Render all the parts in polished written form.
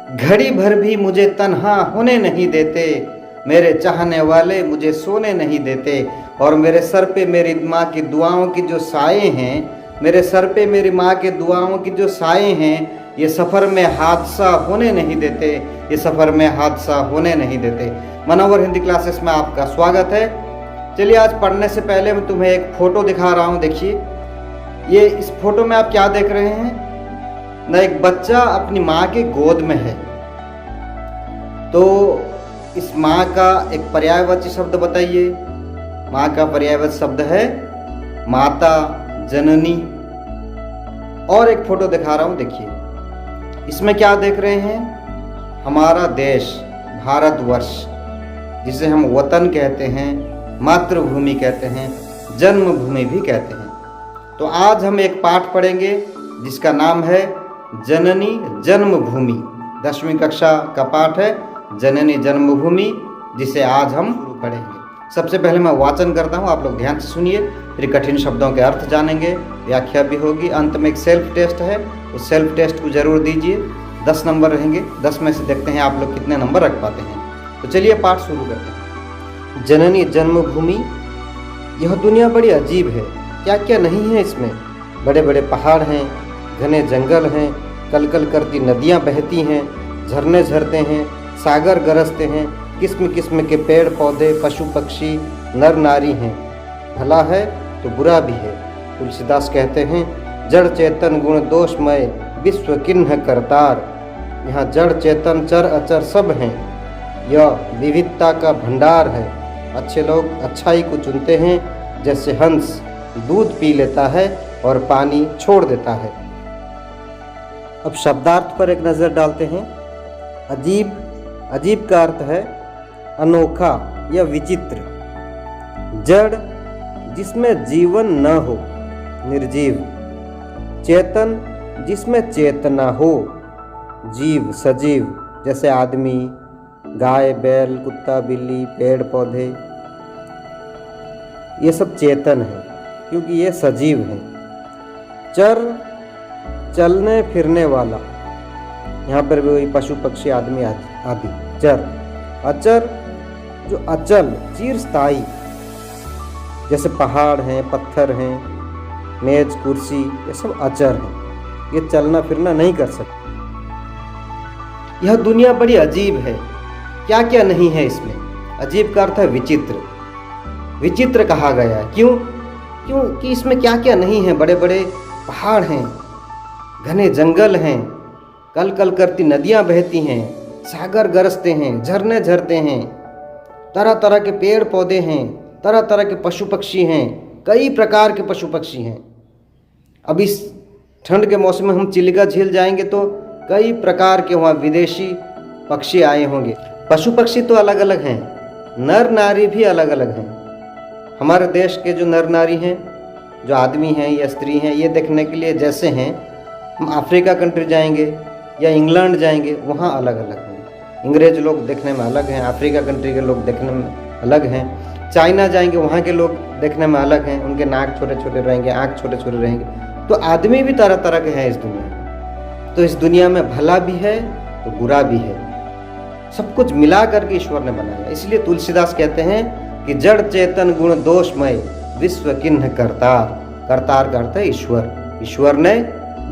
घड़ी भर भी मुझे तन्हा होने नहीं देते, मेरे चाहने वाले मुझे सोने नहीं देते। और मेरे सर पे मेरी माँ की दुआओं की जो साए हैं, मेरे सर पे मेरी माँ के दुआओं की जो साए हैं, ये सफ़र में हादसा होने नहीं देते, ये सफ़र में हादसा होने नहीं देते। मनोवर हिंदी क्लासेस में आपका स्वागत है। चलिए, आज पढ़ने से पहले मैं तुम्हें एक फ़ोटो दिखा रहा हूँ। देखिए, ये इस फोटो में आप क्या देख रहे हैं ना, एक बच्चा अपनी माँ के गोद में है। तो इस माँ का एक पर्यायवाची शब्द बताइए। माँ का पर्यायवाची शब्द है माता, जननी। और एक फोटो दिखा रहा हूँ, देखिए इसमें क्या देख रहे हैं, हमारा देश भारतवर्ष, जिसे हम वतन कहते हैं, मातृभूमि कहते हैं, जन्मभूमि भी कहते हैं। तो आज हम एक पाठ पढ़ेंगे जिसका नाम है जननी जन्मभूमि। 10वीं कक्षा का पाठ है जननी जन्मभूमि, जिसे आज हम पढ़ेंगे। सबसे पहले मैं वाचन करता हूँ, आप लोग ध्यान से सुनिए, फिर कठिन शब्दों के अर्थ जानेंगे, व्याख्या भी होगी। अंत में एक सेल्फ टेस्ट है, उस सेल्फ टेस्ट को जरूर दीजिए। 10 नंबर रहेंगे, 10 में से देखते हैं आप लोग कितने नंबर रख पाते हैं। तो चलिए पाठ शुरू करते हैं। जननी जन्मभूमि। यह दुनिया बड़ी अजीब है, क्या क्या नहीं है इसमें। बड़े बड़े पहाड़ हैं, घने जंगल हैं, कल कल करती नदियाँ बहती हैं, झरने झरते हैं, सागर गरजते हैं, किस्म किस्म के पेड़ पौधे, पशु पक्षी, नर नारी हैं। भला है तो बुरा भी है। तुलसीदास कहते हैं, जड़ चेतन गुण दोषमय विश्व किन्ह करतार। यहाँ जड़ चेतन चर अचर सब हैं, यह विविधता का भंडार है। अच्छे लोग अच्छाई को चुनते हैं, जैसे हंस दूध पी लेता है और पानी छोड़ देता है। अब शब्दार्थ पर एक नज़र डालते हैं। अजीब, अजीब का अर्थ है अनोखा या विचित्र। जड़, जिसमें जीवन न हो, निर्जीव। चेतन, जिसमें चेतना हो, जीव सजीव, जैसे आदमी, गाय बैल, कुत्ता बिल्ली, पेड़ पौधे, ये सब चेतन है क्योंकि ये सजीव हैं। चर, चलने फिरने वाला, यहाँ पर भी वही पशु पक्षी आदमी आदि चर। अचर, जो अचल चिरस्थायी, जैसे पहाड़ हैं, पत्थर हैं, मेज कुर्सी, ये सब अचर हैं, ये चलना फिरना नहीं कर सकते। यह दुनिया बड़ी अजीब है, क्या क्या नहीं है इसमें। अजीब का अर्थ है विचित्र। विचित्र कहा गया है क्योंकि इसमें क्या क्या नहीं है। बड़े बड़े पहाड़ हैं, घने जंगल हैं, कल कल करती नदियाँ बहती हैं, सागर गरजते हैं, झरने झरते हैं, तरह तरह के पेड़ पौधे हैं, तरह तरह के पशु पक्षी हैं, कई प्रकार के पशु पक्षी हैं। अब इस ठंड के मौसम में हम चिलिका झील जाएंगे तो कई प्रकार के वहाँ विदेशी पक्षी आए होंगे। पशु पक्षी तो अलग अलग हैं, नर नारी भी अलग अलग हैं। हमारे देश के जो नर नारी हैं, जो आदमी हैं या स्त्री हैं, ये देखने के लिए जैसे हैं, हम अफ्रीका कंट्री जाएंगे या इंग्लैंड जाएंगे, वहाँ अलग अलग हैं। अंग्रेज लोग देखने में अलग हैं, अफ्रीका कंट्री के लोग देखने में अलग हैं। चाइना जाएंगे, वहाँ के लोग देखने में अलग हैं, उनके नाक छोटे छोटे रहेंगे, आँख छोटे छोटे रहेंगे। तो आदमी भी तरह तरह के हैं इस दुनिया में। तो इस दुनिया में भला भी है तो बुरा भी है, सब कुछ मिला करके ईश्वर ने बनाया। इसलिए तुलसीदास कहते हैं कि जड़ चेतन गुण दोषमय विश्व किन्ह करतार। करतार का अर्थ है ईश्वर। ईश्वर ने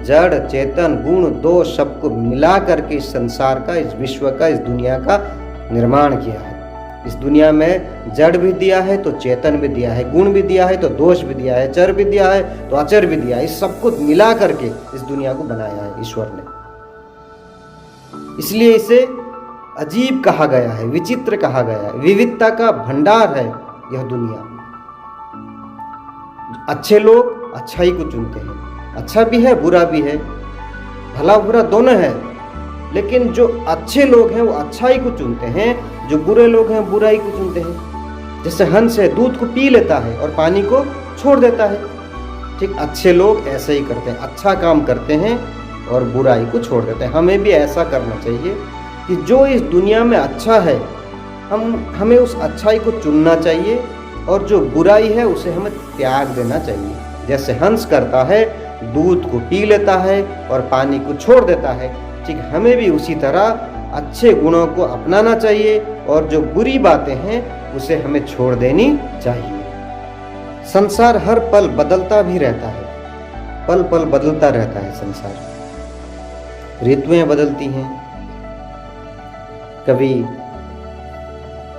जड़ चेतन गुण दोष सबको मिला करके इस संसार का, इस विश्व का, इस दुनिया का निर्माण किया है। इस दुनिया में जड़ भी दिया है तो चेतन भी दिया है, गुण भी दिया है तो दोष भी दिया है, चर भी दिया है तो अचर भी दिया है। इस सब कुछ मिला करके इस दुनिया को बनाया है ईश्वर ने। इसलिए इसे अजीब कहा गया है, विचित्र कहा गया है, विविधता का भंडार है यह दुनिया। अच्छे लोग अच्छाई को चुनते हैं, अच्छा भी है बुरा भी है, भला बुरा दोनों है। लेकिन जो अच्छे लोग हैं वो अच्छाई को चुनते हैं, जो बुरे लोग हैं बुराई को चुनते हैं। जैसे हंस है, दूध को पी लेता है और पानी को छोड़ देता है। ठीक, अच्छे लोग ऐसे ही करते हैं, अच्छा काम करते हैं और बुराई को छोड़ देते हैं। हमें भी ऐसा करना चाहिए कि जो इस दुनिया में अच्छा है, हमें उस अच्छाई को चुनना चाहिए, और जो बुराई है उसे हमें त्याग देना चाहिए। जैसे हंस करता है, दूध को पी लेता है और पानी को छोड़ देता है, ठीक हमें भी उसी तरह अच्छे गुणों को अपनाना चाहिए और जो बुरी बातें हैं उसे हमें छोड़ देनी चाहिए। संसार हर पल बदलता भी रहता है, पल पल बदलता रहता है संसार। ऋतुएं बदलती हैं, कभी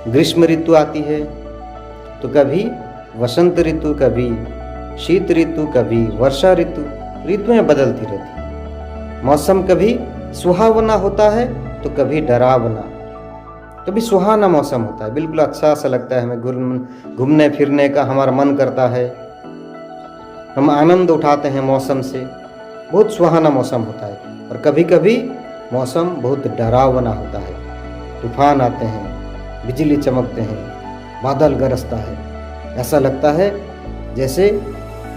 ग्रीष्म ऋतु आती है तो कभी वसंत ऋतु, कभी शीत ऋतु, कभी वर्षा ऋतु। ऋतुएं बदलती रहती हैं। मौसम कभी सुहावना होता है तो कभी डरावना, कभी सुहाना मौसम होता है, बिल्कुल अच्छा सा लगता है हमें, घूमने फिरने का हमारा मन करता है, हम आनंद उठाते हैं मौसम से, बहुत सुहाना मौसम होता है। और कभी कभी मौसम बहुत डरावना होता है, तूफान आते हैं, बिजली चमकते हैं, बादल गरजता है, ऐसा लगता है जैसे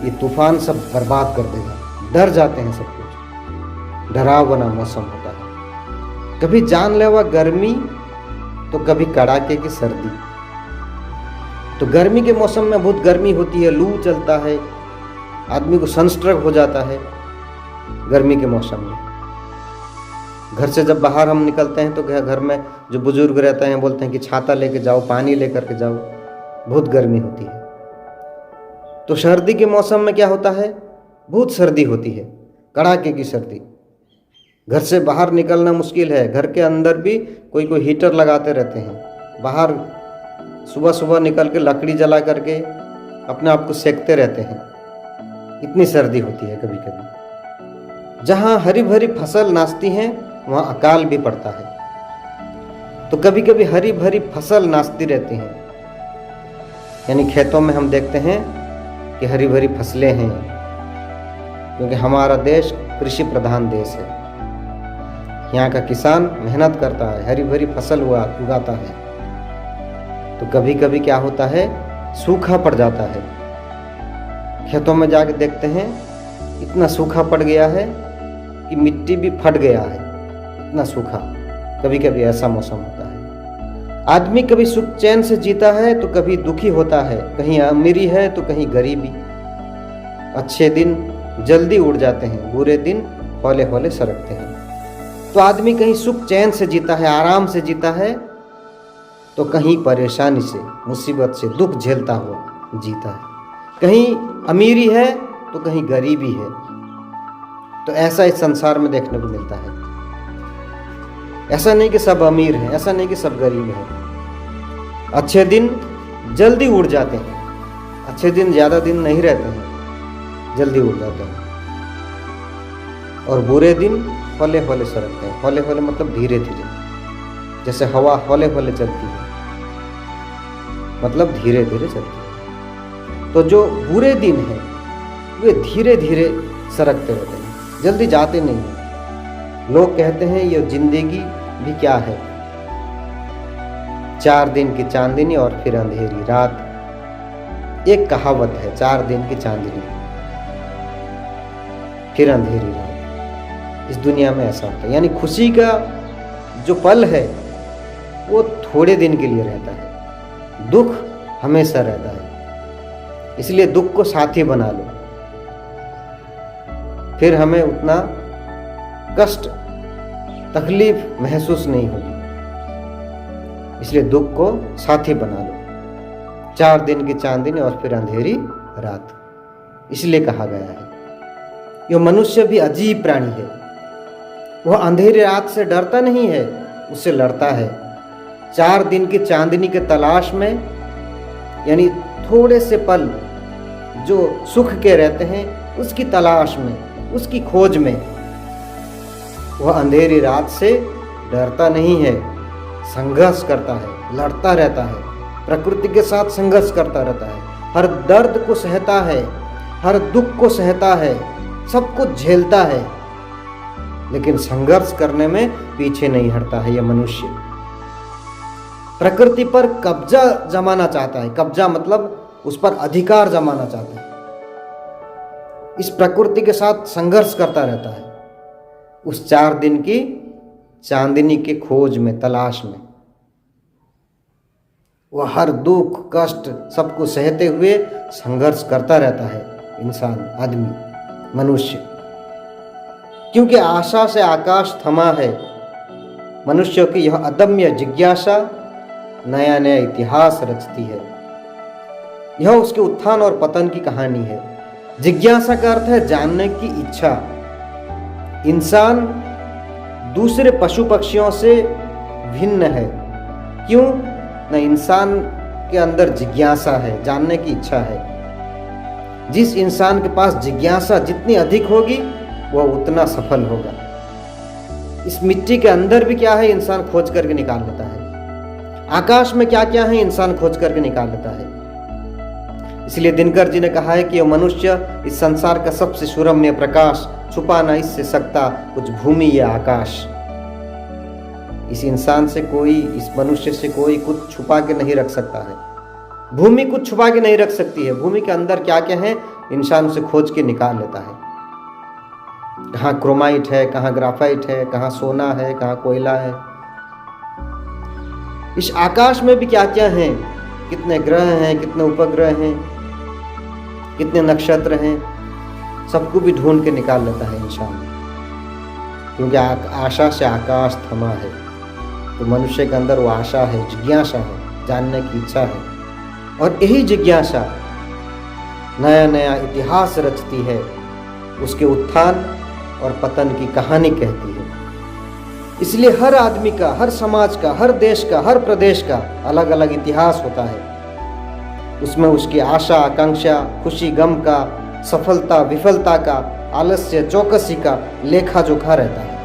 ये तूफान सब बर्बाद कर देगा, डर जाते हैं सब कुछ, डरावना मौसम होता है। कभी जानलेवा गर्मी तो कभी कड़ाके की सर्दी। तो गर्मी के मौसम में बहुत गर्मी होती है, लू चलता है, आदमी को सनस्ट्रोक हो जाता है गर्मी के मौसम में। घर से जब बाहर हम निकलते हैं तो घर में जो बुजुर्ग रहते हैं बोलते हैं कि छाता लेके जाओ, पानी लेकर के जाओ, बहुत गर्मी होती है। तो सर्दी के मौसम में क्या होता है, बहुत सर्दी होती है, कड़ाके की सर्दी, घर से बाहर निकलना मुश्किल है। घर के अंदर भी कोई कोई हीटर लगाते रहते हैं, बाहर सुबह सुबह निकल के लकड़ी जला करके अपने आप को सेकते रहते हैं, इतनी सर्दी होती है कभी कभी। जहाँ हरी भरी फसल नाचती हैं वहाँ अकाल भी पड़ता है। तो कभी कभी हरी भरी फसल नाचती रहती हैं, यानी खेतों में हम देखते हैं कि हरी भरी फसलें हैं, क्योंकि हमारा देश कृषि प्रधान देश है। यहाँ का किसान मेहनत करता है, हरी भरी फसल उगाता है। तो कभी कभी क्या होता है, सूखा पड़ जाता है। खेतों में जाके देखते हैं इतना सूखा पड़ गया है कि मिट्टी भी फट गया है, इतना सूखा। कभी कभी ऐसा मौसम होता है। आदमी कभी सुख चैन से जीता है तो कभी दुखी होता है, कहीं अमीरी है तो कहीं गरीबी। अच्छे दिन जल्दी उड़ जाते हैं, बुरे दिन हौले हौले सरकते हैं। तो आदमी कहीं सुख चैन से जीता है, आराम से जीता है, तो कहीं परेशानी से, मुसीबत से, दुख झेलता हुआ जीता है। कहीं अमीरी है तो कहीं गरीबी है। तो ऐसा इस संसार में देखने को मिलता है। ऐसा नहीं कि सब अमीर हैं, ऐसा नहीं कि सब गरीब हैं। अच्छे दिन जल्दी उड़ जाते हैं, अच्छे दिन ज़्यादा दिन नहीं रहते हैं, जल्दी उड़ जाते हैं। और बुरे दिन हौले हौले सरकते हैं। हौले हौले मतलब धीरे धीरे, जैसे हवा हौले हौले चलती है, मतलब धीरे धीरे चलती है। तो जो बुरे दिन हैं वे धीरे धीरे सरकते रहते हैं, जल्दी जाते नहीं हैं। लोग कहते हैं ये जिंदगी भी क्या है, 4 दिन की चांदनी और फिर अंधेरी रात। एक कहावत है, 4 दिन की चांदनी फिर अंधेरी रात। इस दुनिया में ऐसा होता है, यानी खुशी का जो पल है वो थोड़े दिन के लिए रहता है, दुख हमेशा रहता है। इसलिए दुख को साथी बना लो, फिर हमें उतना कष्ट तकलीफ महसूस नहीं होगी। इसलिए दुख को साथी बना लो। 4 दिन की चांदनी और फिर अंधेरी रात, इसलिए कहा गया है। यह मनुष्य भी अजीब प्राणी है, वह अंधेरी रात से डरता नहीं है, उससे लड़ता है। 4 दिन की चांदनी के तलाश में, यानी थोड़े से पल जो सुख के रहते हैं उसकी तलाश में, उसकी खोज में, वह अंधेरी रात से डरता नहीं है, संघर्ष करता है, लड़ता रहता है, प्रकृति के साथ संघर्ष करता रहता है, हर दर्द को सहता है, हर दुख को सहता है, सब कुछ झेलता है, लेकिन संघर्ष करने में पीछे नहीं हटता है। यह मनुष्य प्रकृति पर कब्जा जमाना चाहता है। कब्जा मतलब उस पर अधिकार जमाना चाहता है। इस प्रकृति के साथ संघर्ष करता रहता है, उस 4 दिन की चांदनी के खोज में, तलाश में। वह हर दुख कष्ट सबको सहते हुए संघर्ष करता रहता है इंसान, आदमी, मनुष्य। क्योंकि आशा से आकाश थमा है। मनुष्यों की यह अदम्य जिज्ञासा नया नया इतिहास रचती है। यह उसके उत्थान और पतन की कहानी है। जिज्ञासा का अर्थ है जानने की इच्छा। इंसान दूसरे पशु पक्षियों से भिन्न है। क्यों? न इंसान के अंदर जिज्ञासा है, जानने की इच्छा है। जिस इंसान के पास जिज्ञासा जितनी अधिक होगी वह उतना सफल होगा। इस मिट्टी के अंदर भी क्या है इंसान खोज करके निकाल लेता है। आकाश में क्या क्या है इंसान खोज करके निकाल लेता है। इसलिए दिनकर जी ने कहा है कि मनुष्य इस संसार का सबसे सुरम्य प्रकाश, छुपा ना इससे सकता कुछ भूमि या आकाश। इस इंसान से कोई, इस मनुष्य से कोई कुछ छुपा के नहीं रख सकता है। भूमि कुछ छुपा के नहीं रख सकती है। भूमि के अंदर क्या क्या है इंसान उसे खोज के निकाल लेता है। कहाँ क्रोमाइट है, कहाँ ग्राफाइट है, कहाँ सोना है, कहाँ कोयला है। इस आकाश में भी क्या क्या है, कितने ग्रह हैं, कितने उपग्रह हैं, कितने नक्षत्र हैं, सबको भी ढूंढ के निकाल लेता है इंसान। क्योंकि आशा से आकाश थमा है। तो मनुष्य के अंदर वो आशा है, जिज्ञासा है, जानने की इच्छा है। और यही जिज्ञासा नया नया इतिहास रचती है, उसके उत्थान और पतन की कहानी कहती है। इसलिए हर आदमी का, हर समाज का, हर देश का, हर प्रदेश का अलग अलग इतिहास होता है। उसमें उसकी आशा आकांक्षा, खुशी गम का, सफलता विफलता का, आलस्य चौकसी का लेखा जोखा रहता है।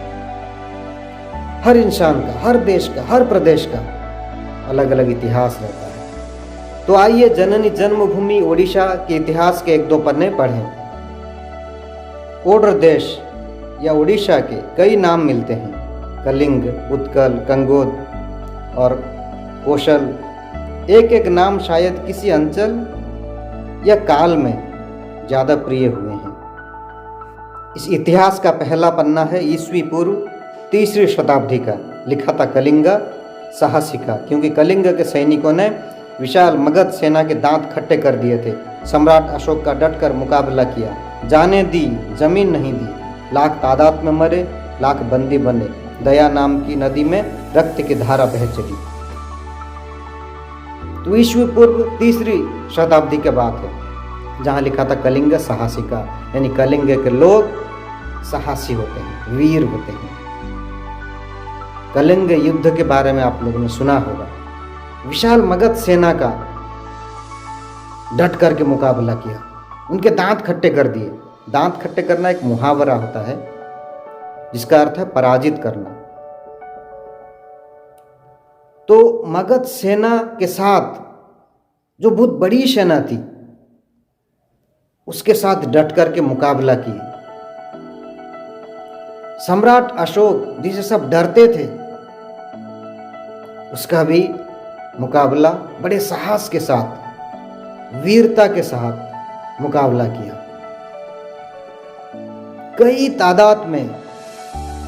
हर इंसान का, हर देश का, हर प्रदेश का अलग अलग इतिहास रहता है। तो आइए जननी जन्मभूमि ओडिशा के इतिहास के एक दो पन्ने पढ़ें। ओड्र देश या ओडिशा के कई नाम मिलते हैं। कलिंग, उत्कल, कंगोद और कौशल। एक एक नाम शायद किसी अंचल या काल में ज़्यादा प्रिय हुए हैं। इस इतिहास का पहला पन्ना है ईस्वी पूर्व 3री शताब्दी का। लिखा था कलिंग साहसिका, क्योंकि कलिंग के सैनिकों ने विशाल मगध सेना के दांत खट्टे कर दिए थे। सम्राट अशोक का डटकर मुकाबला किया। जाने दी, जमीन नहीं दी। लाख तादाद में मरे, लाख बंदी बने। दया नाम की नदी में रक्त की धारा बह चली। तो ईस्वी पूर्व 3री शताब्दी के बात है, जहां लिखा था कलिंग साहसिका, यानी कलिंग के लोग साहसी होते हैं, वीर होते हैं। कलिंग युद्ध के बारे में आप लोगों ने सुना होगा। विशाल मगध सेना का डट करके मुकाबला किया, उनके दांत खट्टे कर दिए। दांत खट्टे करना एक मुहावरा होता है जिसका अर्थ है पराजित करना। तो मगध सेना के साथ जो बहुत बड़ी सेना थी उसके साथ डट करके मुकाबला किया। सम्राट अशोक जिसे सब डरते थे, उसका भी मुकाबला बड़े साहस के साथ, वीरता के साथ मुकाबला किया। कई तादाद में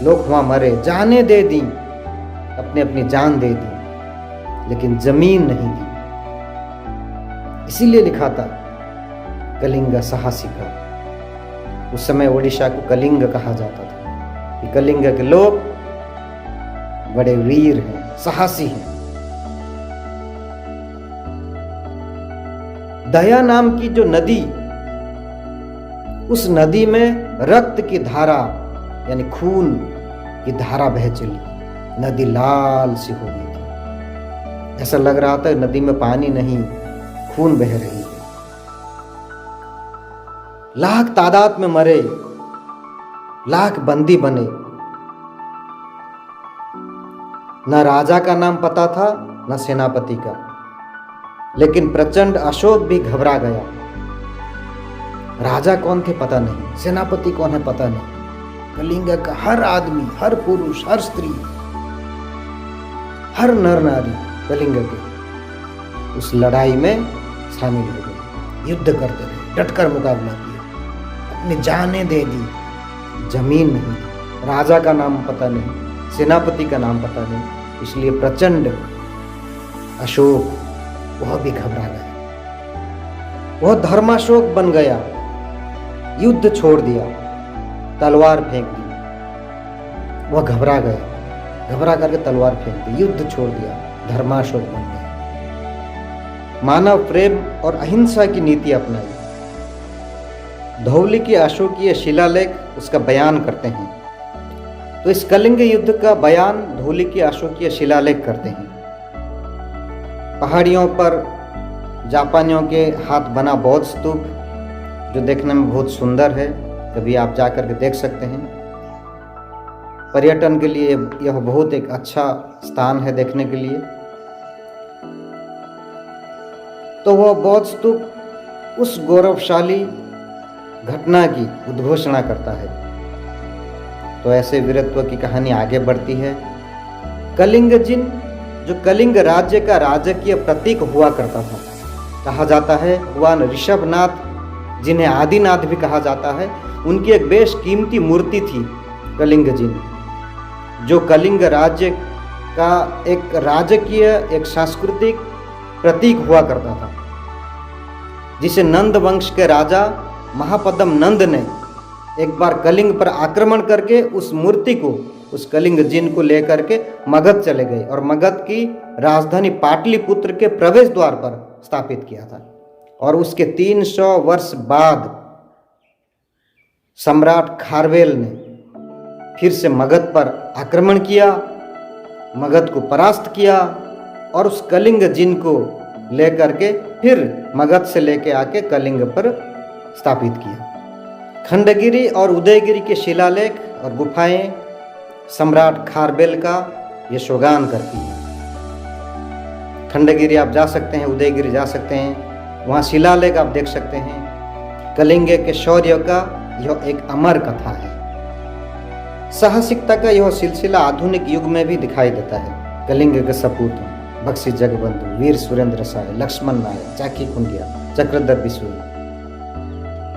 लोग वहां मरे, जाने दे दी, अपनी अपनी जान दे दी, लेकिन जमीन नहीं दी। इसीलिए लिखा था कलिंग साहसिका। उस समय ओडिशा को कलिंग कहा जाता था कि कलिंग के लोग बड़े वीर हैं, साहसी हैं। दया नाम की जो नदी, उस नदी में रक्त की धारा यानी खून की धारा बह चली। नदी लाल सी हो गई थी। ऐसा लग रहा था नदी में पानी नहीं, खून बह रही है। लाख तादाद में मरे, लाख बंदी बने। न राजा का नाम पता था, न सेनापति का, लेकिन प्रचंड अशोक भी घबरा गया। राजा कौन थे पता नहीं, सेनापति कौन है पता नहीं। कलिंग का हर आदमी, हर पुरुष, हर स्त्री, हर नर नारी कलिंग के उस लड़ाई में शामिल हो गए। युद्ध करते रहे, डटकर मुकाबला किया, अपनी जानें दे दी, जमीन नहीं दी। राजा का नाम पता नहीं, सेनापति का नाम पता नहीं, इसलिए प्रचंड अशोक वह भी घबरा गया। वह धर्माशोक बन गया, युद्ध छोड़ दिया, तलवार फेंक दी, वह घबरा गया, घबरा करके तलवार फेंक दी, युद्ध छोड़ दिया, धर्माशोक बन गया। मानव प्रेम और अहिंसा की नीति अपनाई। धौली की अशोकीय शिलालेख उसका बयान करते हैं। तो इस कलिंग युद्ध का बयान धौली की अशोकीय शिलालेख करते हैं। पहाड़ियों पर जापानियों के हाथ बना बौद्ध स्तूप जो देखने में बहुत सुंदर है, कभी आप जाकर के देख सकते हैं। पर्यटन के लिए यह बहुत एक अच्छा स्थान है देखने के लिए। तो वह बौद्ध स्तूप उस गौरवशाली घटना की उद्घोषणा करता है। तो ऐसे वीरत्व की कहानी आगे बढ़ती है। कलिंग जिन जो कलिंग राज्य का राजकीय प्रतीक हुआ करता था, कहा जाता है भगवान ऋषभनाथ जिन्हें आदिनाथ भी कहा जाता है, उनकी एक बेश कीमती मूर्ति थी कलिंग जिन, जो कलिंग राज्य का एक राजकीय एक सांस्कृतिक प्रतीक हुआ करता था, जिसे नंद वंश के राजा महापद्म नंद ने एक बार कलिंग पर आक्रमण करके उस मूर्ति को, उस कलिंग जिन को लेकर के मगध चले गए और मगध की राजधानी पाटलिपुत्र के प्रवेश द्वार पर स्थापित किया था। और उसके 300 वर्ष बाद सम्राट खारवेल ने फिर से मगध पर आक्रमण किया, मगध को परास्त किया और उस कलिंग जिन को लेकर के फिर मगध से लेके आके कलिंग पर स्थापित किया। खंडगिरी और उदयगिरी के शिलालेख और गुफाएं सम्राट खारवेल का यशोगान करती हैं। खंडगिरी आप जा सकते हैं, उदयगिरी जा सकते हैं, वहाँ शिलालेख आप देख सकते हैं। कलिंग के शौर्य का यह एक अमर कथा है। साहसिकता का यह सिलसिला आधुनिक युग में भी दिखाई देता है। कलिंग के सपूत बख्शी जगबंधु, वीर सुरेंद्र साय, लक्ष्मण नायक, चाकी खुंडिया, चक्रधर बिस्वा,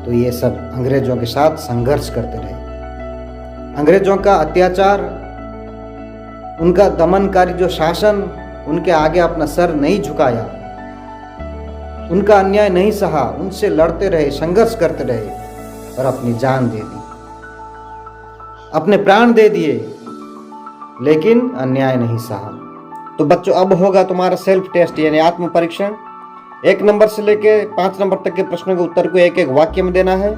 तो ये सब अंग्रेजों के साथ संघर्ष करते रहे। अंग्रेजों का अत्याचार, उनका दमनकारी जो शासन, उनके आगे अपना सर नहीं झुकाया, उनका अन्याय नहीं सहा, उनसे लड़ते रहे, संघर्ष करते रहे और अपनी जान दे दी, अपने प्राण दे दिए, लेकिन अन्याय नहीं सहा। तो बच्चों, अब होगा तुम्हारा सेल्फ टेस्ट यानी आत्म परीक्षण। 1 नंबर से लेके 5 नंबर तक के प्रश्नों के उत्तर को एक एक वाक्य में देना है।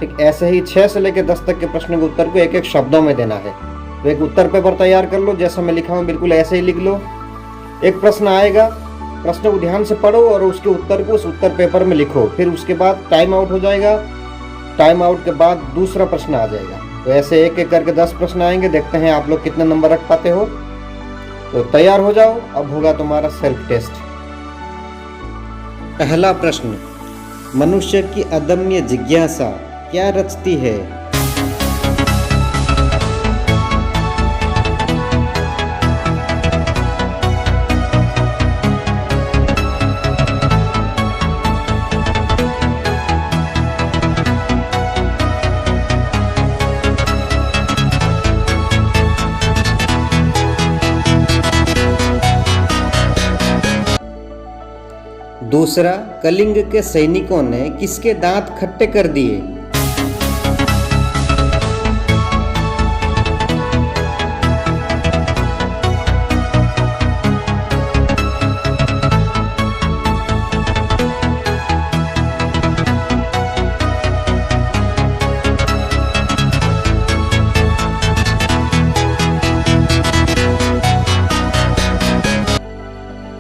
ठीक ऐसे ही 6 से लेके 10 तक के प्रश्नों के उत्तर को एक एक शब्दों में देना है। तो एक उत्तर पेपर तैयार कर लो, जैसा मैं लिखा हूँ बिल्कुल ऐसे ही लिख लो। एक प्रश्न आएगा, प्रश्न को ध्यान से पढ़ो और उसके उत्तर को उस उत्तर पेपर में लिखो। फिर उसके बाद टाइम आउट हो जाएगा, टाइम आउट के बाद दूसरा प्रश्न आ जाएगा। तो ऐसे एक एक करके 10 प्रश्न आएंगे, देखते हैं आप लोग कितने नंबर रख पाते हो। तो तैयार हो जाओ, अब होगा तुम्हारा सेल्फ टेस्ट। पहला प्रश्न, मनुष्य की अदम्य जिज्ञासा क्या रचती है? दूसरा, कलिंग के सैनिकों ने किसके दांत खट्टे कर दिए?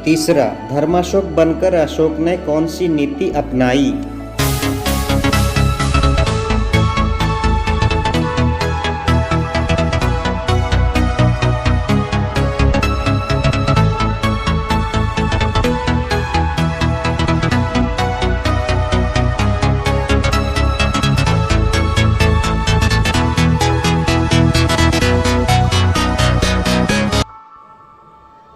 तीसरा, धर्माशोक बनकर अशोक ने कौन सी नीति अपनाई?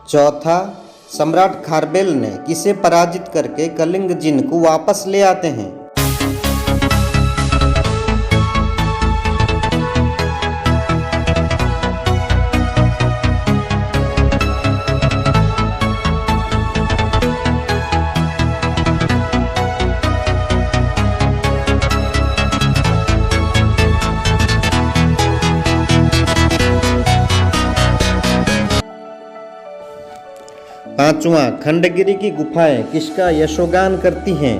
चौथा, सम्राट खारवेल ने किसे पराजित करके कलिंग जिन को वापस ले आते हैं? पांचवा, खंडगिरी की गुफाएं किसका यशोगान करती हैं?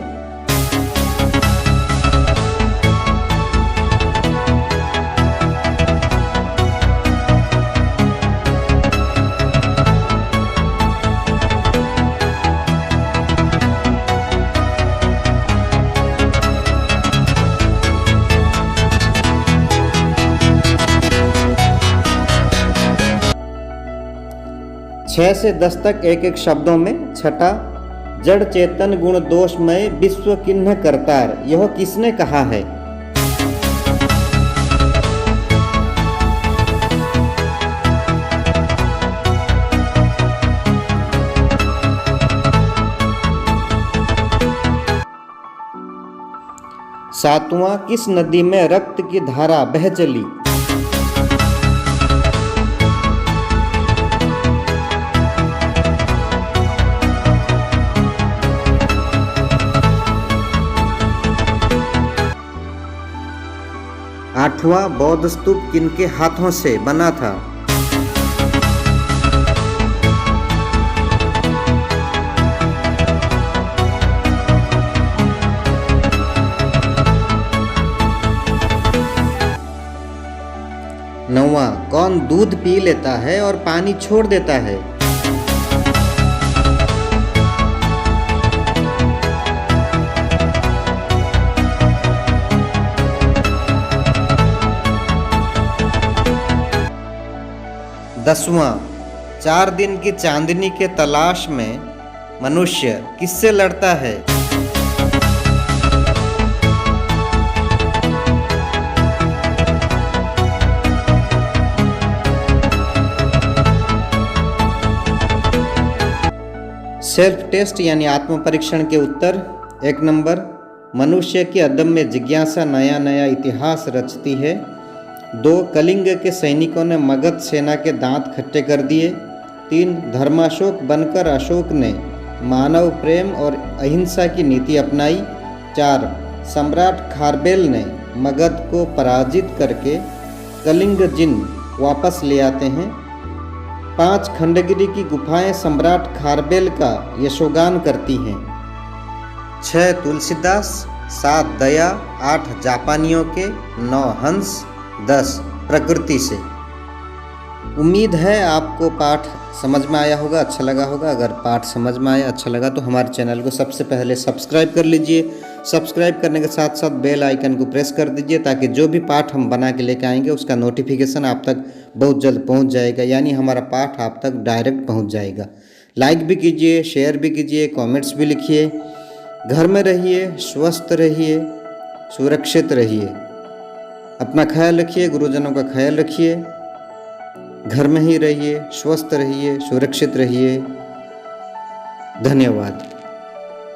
छः से 10 तक एक एक शब्दों में। छठा, जड़ चेतन गुण दोषमय विश्व किन्ह करतार, यह किसने कहा है? सातवां, किस नदी में रक्त की धारा बह चली? आठवां, बौद्ध स्तूप किनके हाथों से बना था? नौवां, कौन दूध पी लेता है और पानी छोड़ देता है? दसवां, 4 दिन की चांदनी के तलाश में मनुष्य किससे लड़ता है? सेल्फ टेस्ट यानी आत्म परीक्षण के उत्तर। 1 नंबर, मनुष्य की अदम्य जिज्ञासा नया नया इतिहास रचती है। 2, कलिंग के सैनिकों ने मगध सेना के दांत खट्टे कर दिए। 3, धर्माशोक बनकर अशोक ने मानव प्रेम और अहिंसा की नीति अपनाई। 4, सम्राट खारबेल ने मगध को पराजित करके कलिंग जिन्न वापस ले आते हैं। 5, खंडगिरी की गुफाएं सम्राट खारबेल का यशोगान करती हैं। 6, तुलसीदास। 7, दया। 8, जापानियों के। 9, हंस। 10, प्रकृति से। उम्मीद है आपको पाठ समझ में आया होगा, अच्छा लगा होगा। अगर पाठ समझ में आया, अच्छा लगा तो हमारे चैनल को सबसे पहले सब्सक्राइब कर लीजिए। सब्सक्राइब करने के साथ साथ बेल आइकन को प्रेस कर दीजिए ताकि जो भी पाठ हम बना के लेके आएंगे उसका नोटिफिकेशन आप तक बहुत जल्द पहुंच जाएगा, यानी हमारा पाठ आप तक डायरेक्ट पहुंच जाएगा। लाइक भी कीजिए, शेयर भी कीजिए, कमेंट्स भी लिखिए। घर में रहिए, स्वस्थ रहिए, सुरक्षित रहिए, अपना ख्याल रखिए, गुरुजनों का ख्याल रखिए। घर में ही रहिए, स्वस्थ रहिए, सुरक्षित रहिए। धन्यवाद।